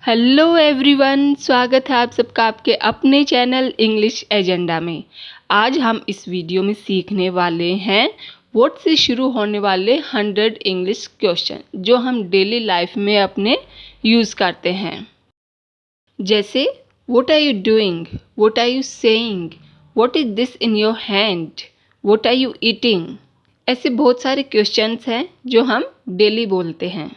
Hello everyone, स्वागत है आप सबका आपके अपने चैनल इंग्लिश एजेंडा में। आज हम इस वीडियो में सीखने वाले हैं व्हाट से शुरू होने वाले 100 इंग्लिश क्वेश्चन जो हम डेली लाइफ में अपने यूज़ करते हैं। जैसे what are you doing, what are you saying, what is this in your hand, what are you eating. ऐसे बहुत सारे क्वेश्चंस हैं जो हम डेली बोलते हैं।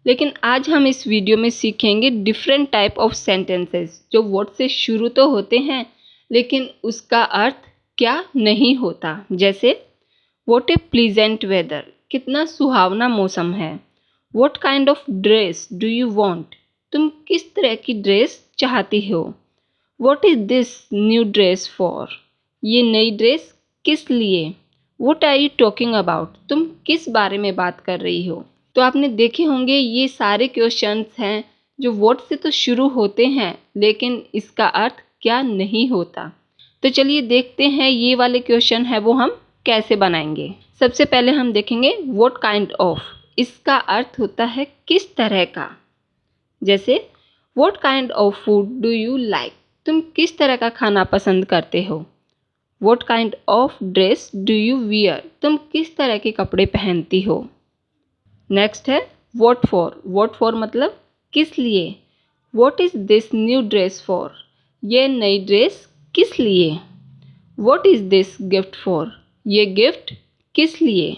लेकिन आज हम इस वीडियो में सीखेंगे डिफरेंट टाइप ऑफ सेंटेंसेस जो व्हाट से शुरू तो होते हैं लेकिन उसका अर्थ क्या नहीं होता। जैसे व्हाट ए प्लीजेंट वेदर, कितना सुहावना मौसम है। What kind of dress do you want, तुम किस तरह की ड्रेस चाहती हो। What is this new dress for, ये नई ड्रेस किस लिए। What are you talking about, तुम किस बारे में बात कर रही हो। तो आपने देखे होंगे ये सारे क्वेश्चंस हैं जो व्हाट से तो शुरू होते हैं लेकिन इसका अर्थ क्या नहीं होता। तो चलिए देखते हैं ये वाले क्वेश्चन है वो हम कैसे बनाएंगे। सबसे पहले हम देखेंगे व्हाट काइंड ऑफ, इसका अर्थ होता है किस तरह का। जैसे what kind of food do you like, तुम किस तरह का खाना पसंद करते हो। What kind of dress do you wear, तुम किस तरह के कपड़े पहनती हो। नेक्स्ट है व्हाट फॉर, व्हाट फॉर मतलब किस लिए। What is this new dress for, ये नई ड्रेस किस लिए। What is this gift for, ये गिफ्ट किस लिए।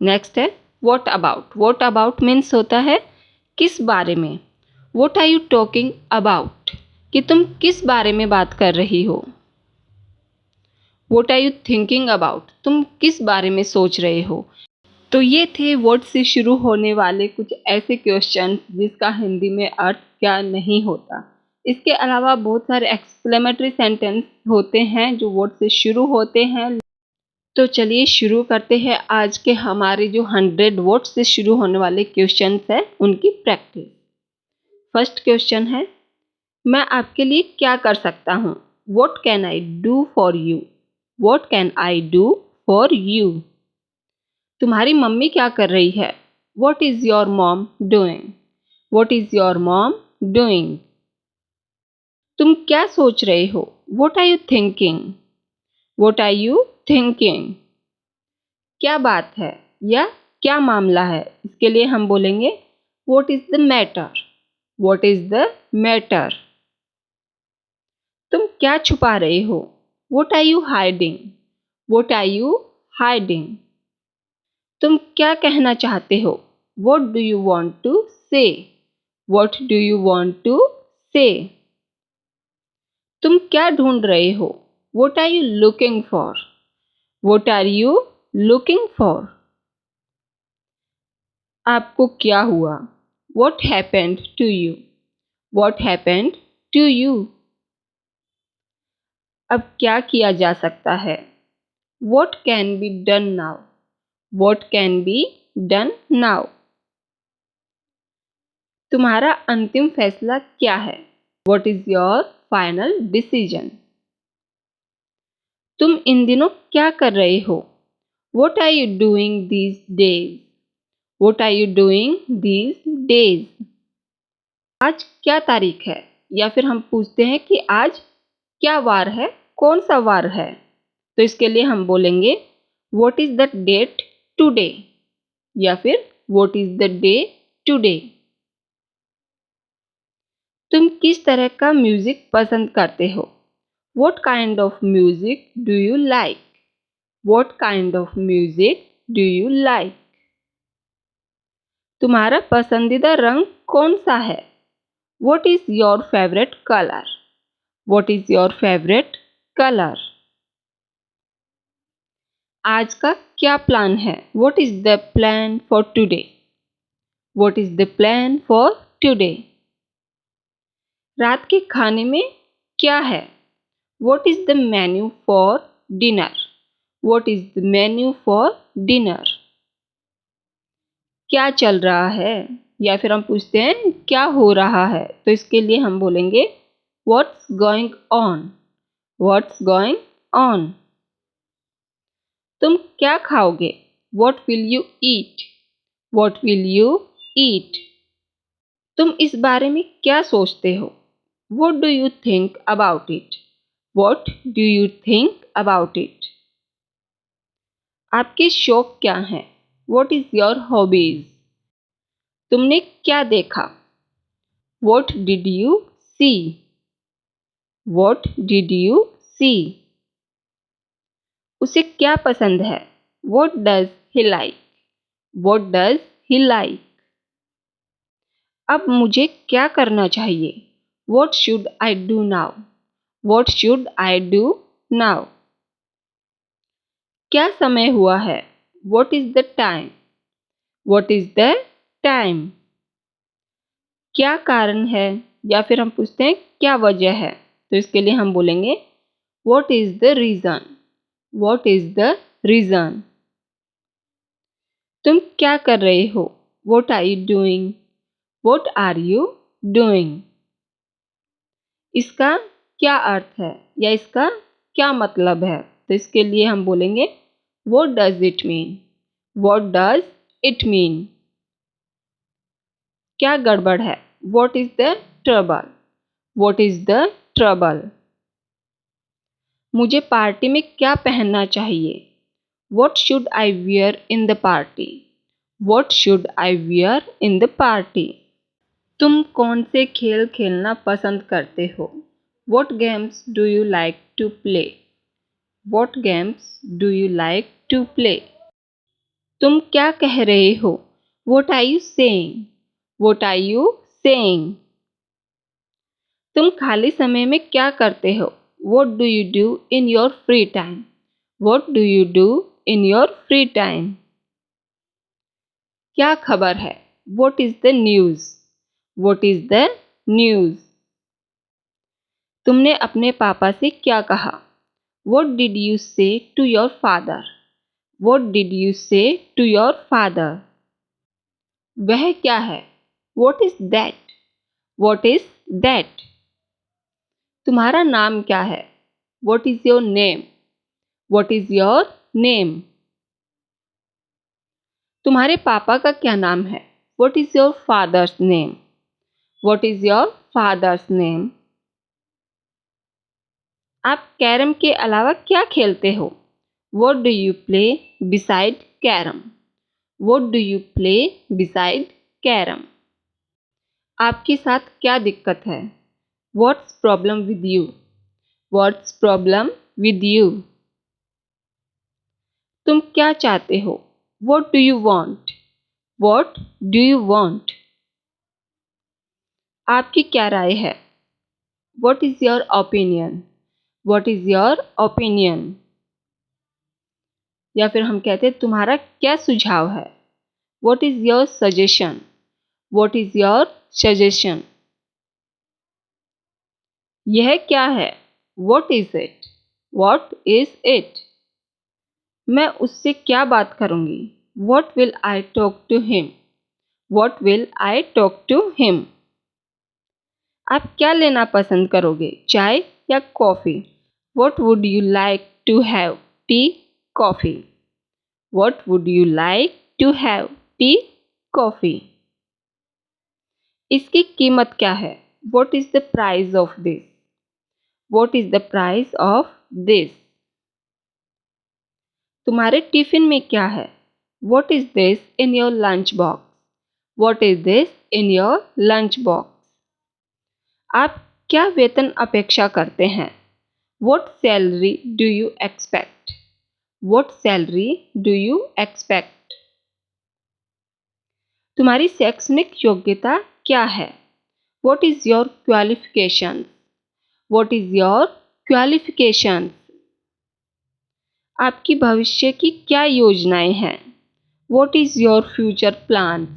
नेक्स्ट है what about, what about means होता है किस बारे में। What are you talking about, कि तुम किस बारे में बात कर रही हो। What are you thinking about, तुम किस बारे में सोच रहे हो। तो ये थे वर्ड से शुरू होने वाले कुछ ऐसे क्वेश्चन जिसका हिंदी में अर्थ क्या नहीं होता। इसके अलावा बहुत सारे एक्सक्लेमेटरी सेंटेंस होते हैं जो वर्ड से शुरू होते हैं। तो चलिए शुरू करते हैं आज के हमारे जो 100 वर्ड से शुरू होने वाले क्वेश्चंस हैं उनकी प्रैक्टिस। फर्स्ट क्वेश्चन है, मैं आपके लिए क्या कर सकता हूँ। What can I do for you, what can I do for you. तुम्हारी मम्मी क्या कर रही है। What is your mom doing, what is your mom doing. तुम क्या सोच रहे हो। What are you thinking, what are you thinking. क्या बात है या क्या मामला है, इसके लिए हम बोलेंगे what is the matter, what is the matter. तुम क्या छुपा रहे हो। What are you hiding, what are you hiding. तुम क्या कहना चाहते हो। What do you want to say, what do you want to say. तुम क्या ढूंढ रहे हो। What are you looking for, what are you looking for. आपको क्या हुआ। What happened to you, what happened to you. अब क्या किया जा सकता है। What can be done now, what can be done now. तुम्हारा अंतिम फैसला क्या है। What is your final decision. तुम इन दिनों क्या कर रहे हो। What are you doing these days, what are you doing these days. आज क्या तारीख है, या फिर हम पूछते हैं कि आज क्या वार है, कौन सा वार है। तो इसके लिए हम बोलेंगे what is the date today, या फिर what is the day today. तुम किस तरह का म्यूजिक पसंद करते हो। What kind of music do you like, what kind of music do you like. तुम्हारा पसंदीदा रंग कौन सा है। What is your favourite colour, what is your favourite colour. आज का क्या प्लान है। What is the plan for today, what is the plan for today. रात के खाने में क्या है। What is the menu for dinner, what is the menu for dinner. क्या चल रहा है, या फिर हम पूछते हैं क्या हो रहा है। तो इसके लिए हम बोलेंगे what's going on, what's going on. तुम क्या खाओगे। What will you eat, what will you eat. तुम इस बारे में क्या सोचते हो? What do you think about it? What do you think about it? आपके शौक क्या हैं? What is your hobbies? तुमने क्या देखा? What did you see? What did you see? उसे क्या पसंद है? What does he like? What does he like? अब मुझे क्या करना चाहिए? What should I do now? What should I do now? क्या समय हुआ है? What is the time? What is the time? क्या कारण है? या फिर हम पूछते हैं क्या वजह है? तो इसके लिए हम बोलेंगे What is the reason? What is the reason? तुम क्या कर रहे हो? What are you doing? What are you doing? इसका क्या अर्थ है या इसका क्या मतलब है? तो इसके लिए हम बोलेंगे What does it mean? What does it mean? क्या गड़बड़ है? What is the trouble? What is the trouble? मुझे पार्टी में क्या पहनना चाहिए? What should I wear in the party? What should I wear in the party? तुम कौन से खेल खेलना पसंद करते हो? What games do you like to play? What games do you like to play? तुम क्या कह रहे हो? What are you saying? What are you saying? तुम खाली समय में क्या करते हो? What do you do in your free time? What do you do in your free time? क्या खबर है? What is the news? What is the news? तुमने अपने पापा से क्या कहा? What did you say to your father? What did you say to your father? वह क्या है? What is that? What is that? तुम्हारा नाम क्या है? What is your name? What is your name? तुम्हारे पापा का क्या नाम है? What is your father's name? What is your father's name? आप कैरम के अलावा क्या खेलते हो? What do you play beside carom? What do you play beside carom? आपके साथ क्या दिक्कत है? What's problem with you? What's problem with you? तुम क्या चाहते हो? What do you want? What do you want? आपकी क्या राय है? What is your opinion? What is your opinion? या फिर हम कहते हैं तुम्हारा क्या सुझाव है? What is your suggestion? What is your suggestion? यह क्या है? What is it? What is it? मैं उससे क्या बात करूंगी? What will I talk to him? What will I talk to him? आप क्या लेना पसंद करोगे? चाय या coffee? What would you like to have? Tea, coffee? What would you like to have? Tea, coffee? इसकी कीमत क्या है? What is the price of this? What is the price of this? तुम्हारे टिफिन में क्या है? What is this in your lunch box? What is this in your lunch box? आप क्या वेतन अपेक्षा करते हैं? What salary do you expect? What salary do you expect? तुम्हारी शैक्षणिक योग्यता क्या है? What is your qualifications? What is your qualifications? आपकी भविष्य की क्या योजनाएं हैं? What is your future plans?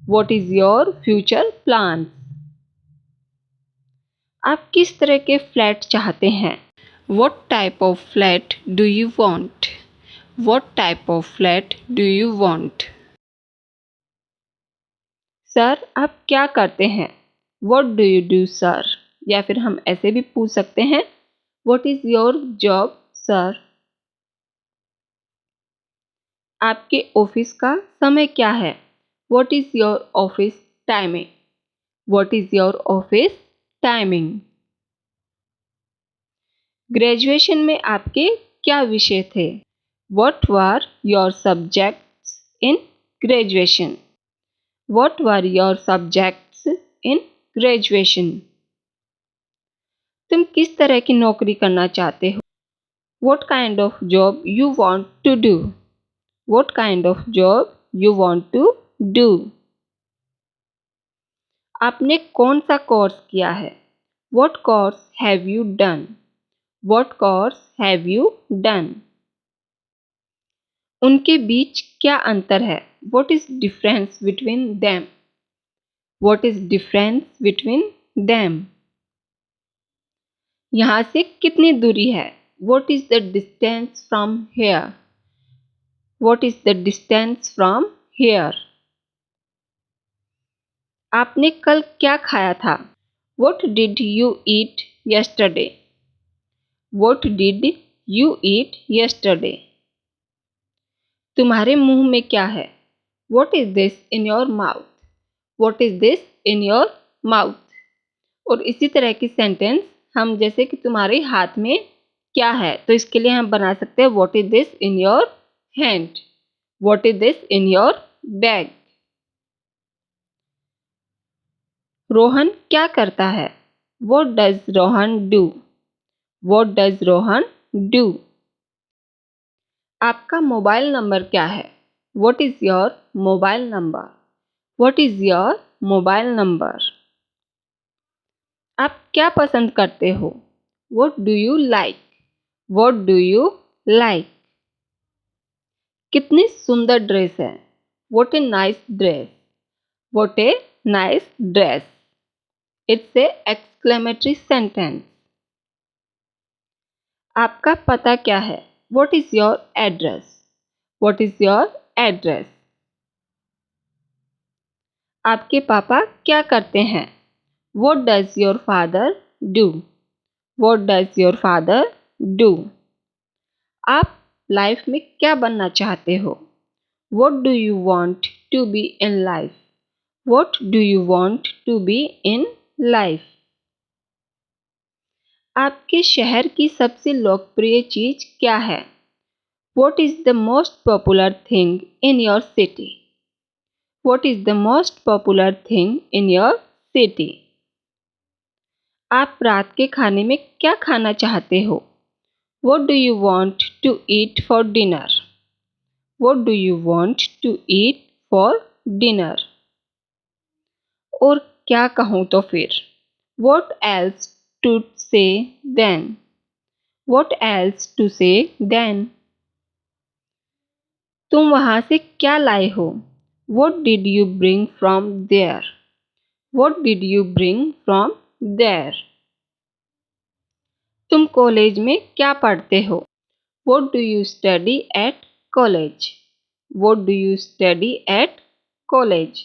What is your future plans? आप किस तरह के फ्लैट चाहते हैं? What type of flat do you want? What type of flat do you want? Sir आप क्या करते हैं? What do you do, sir? या फिर हम ऐसे भी पूछ सकते हैं What is your job, sir? आपके ऑफिस का समय क्या है? What is your office timing? What is your office timing? Graduation में आपके क्या विषय थे? What were your subjects in graduation? What were your subjects in graduation? तुम किस तरह की नौकरी करना चाहते हो? What kind of job you want to do? What kind of job you want to do? आपने कौन सा कोर्स किया है? What course have you done? What course have you done? उनके बीच क्या अंतर है? What is difference between them? What is difference between them? यहाँ से कितनी दूरी है? What is the distance from here? What is the distance from here? आपने कल क्या खाया था? What did you eat yesterday? What did you eat yesterday? तुम्हारे मुंह में क्या है? What is this in your mouth? What is this in your mouth? और इसी तरह की सेंटेंस हम जैसे कि तुम्हारे हाथ में क्या है, तो इसके लिए हम बना सकते हैं What is this in your hand? What is this in your bag? Rohan क्या करता है? What does Rohan do? What does Rohan do? आपका मोबाइल नंबर क्या है? What is your mobile number? What is your mobile number? आप क्या पसंद करते हो? What do you like? What do you like? कितनी सुंदर ड्रेस है? What a nice dress. What a nice dress. It's a exclamatory sentence. आपका पता क्या है? What is your address? What is your address? आपके पापा क्या करते हैं? What does your father do? What does your father do? आप लाइफ में क्या बनना चाहते हो? What do you want to be in life? What do you want to be in life? आपके शहर की सबसे लोकप्रिय चीज क्या है? What is the most popular thing in your city? What is the most popular thing in your city? आप रात के खाने में क्या खाना चाहते हो? What do you want to eat for dinner? What do you want to eat for dinner? और क्या कहूँ तो फिर? What else to say then? What else to say then? तुम वहाँ से क्या लाए हो? What did you bring from there? What did you bring from there? तुम कॉलेज में क्या पढ़ते हो? What do you study at college? What do you study at college?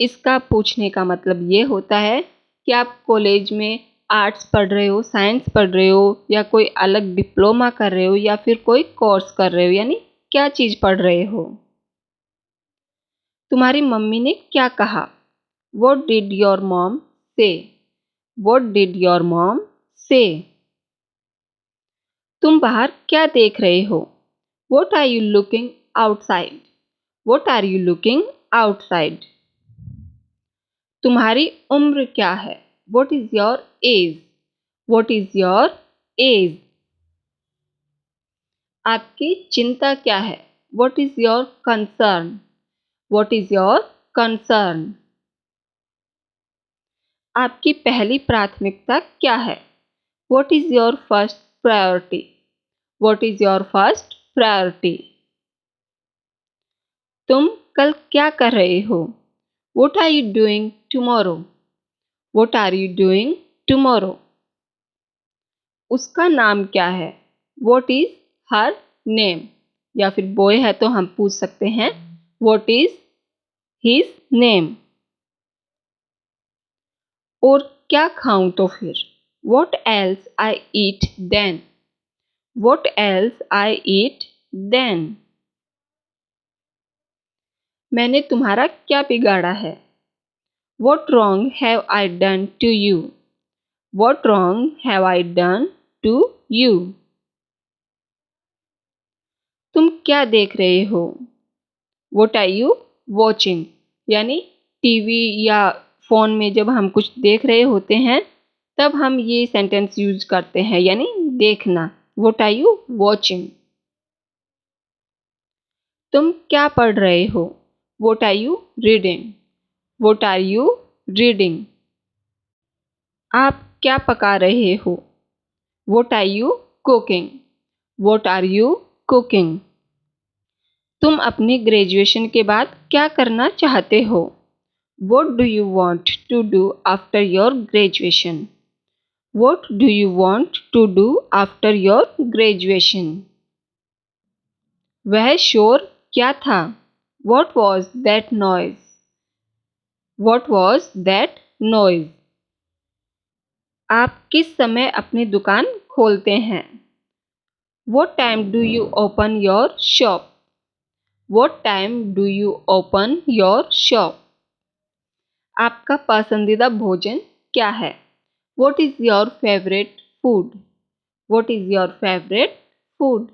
इसका पूछने का मतलब ये होता है कि आप कॉलेज में आर्ट्स पढ़ रहे हो, साइंस पढ़ रहे हो, या कोई अलग डिप्लोमा कर रहे हो, या फिर कोई कोर्स कर रहे हो, यानी क्या चीज़ पढ़ रहे हो। तुम्हारी मम्मी ने क्या कहा? What did your mom say? What did your mom say? तुम बाहर क्या देख रहे हो? What are you looking outside? What are you looking outside? तुम्हारी उम्र क्या है? What is your age? What is your age? आपकी चिंता क्या है? What is your concern? What is your concern? आपकी पहली प्राथमिकता क्या है? What is your first priority? What is your first priority? तुम कल क्या कर रहे हो? What are you doing tomorrow? What are you doing tomorrow? उसका नाम क्या है? What is her name? या फिर बॉय है तो हम पूछ सकते हैं What is his name? और क्या खाऊं तो फिर? What else I eat then? What else I eat then? मैंने तुम्हारा क्या बिगाड़ा है? What wrong have I done to you? What wrong have I done to you? तुम क्या देख रहे हो? What are you watching? यानी टीवी या फ़ोन में जब हम कुछ देख रहे होते हैं तब हम ये सेंटेंस यूज करते हैं, यानी देखना। What are you watching? तुम क्या पढ़ रहे हो? What are you reading? What are you reading? आप क्या पका रहे हो? What are you cooking? What are you cooking? तुम अपनी ग्रेजुएशन के बाद क्या करना चाहते हो? What do you want to do after your graduation? What do you want to do after your graduation? वह शोर क्या था? What was that noise? What was that noise? आप किस समय अपनी दुकान खोलते हैं? What time do you open your shop? What time do you open your shop? आपका पसंदीदा भोजन क्या है? What is your favorite food? What is your favorite food?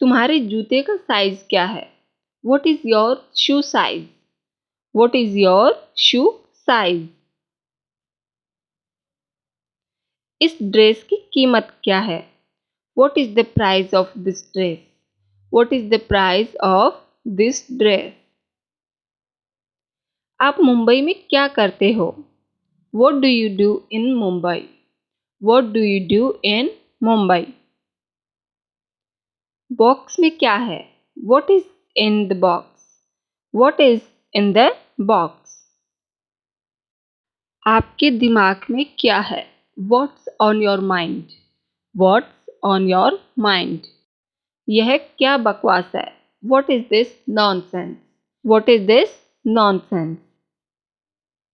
तुम्हारे जूते का साइज क्या है? What is your shoe size? What is your shoe size? इस ड्रेस की कीमत क्या है? What is the price of this dress? What is the price of this dress? आप मुंबई में क्या करते हो? What do you do in Mumbai? What do you do in Mumbai? Box में क्या है? What is in the box? What is in the box? आपके दिमाग में क्या है? What's on your mind? What's on your mind? यह क्या बकवास है? What is this nonsense? What is this nonsense?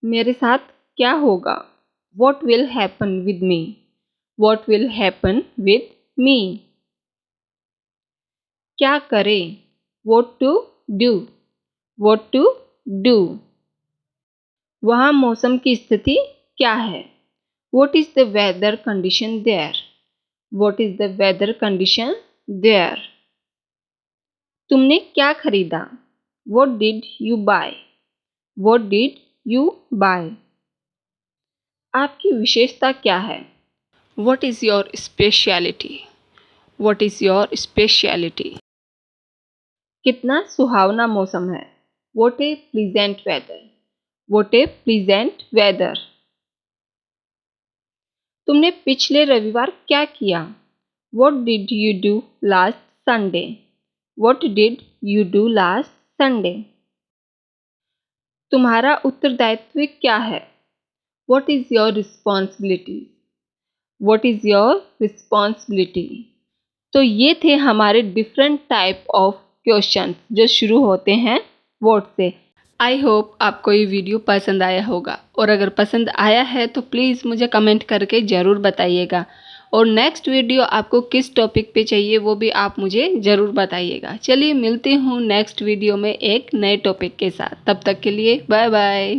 मेरे साथ क्या होगा? What will happen with me? What will happen with me? क्या करें? What to do? What to do? वहाँ मौसम की स्थिति क्या है? What is the weather condition there? What is the weather condition there? तुमने क्या खरीदा? What did you buy? What did you buy? आपकी विशेषता क्या है? What is your speciality? What is your speciality? कितना सुहावना मौसम है? What a pleasant weather. What a pleasant weather. तुमने पिछले रविवार क्या किया? What did you do last Sunday? What did you do last Sunday? तुम्हारा उत्तरदायित्व क्या है? What is your responsibility? What is your responsibility? तो ये थे हमारे डिफरेंट टाइप ऑफ क्वेश्चन जो शुरू होते हैं व्हाट से। आई होप आपको ये वीडियो पसंद आया होगा, और अगर पसंद आया है तो प्लीज़ मुझे कमेंट करके ज़रूर बताइएगा, और नेक्स्ट वीडियो आपको किस टॉपिक पे चाहिए वो भी आप मुझे ज़रूर बताइएगा। चलिए मिलती हूँ नेक्स्ट वीडियो में एक नए टॉपिक के साथ, तब तक के लिए बाय बाय।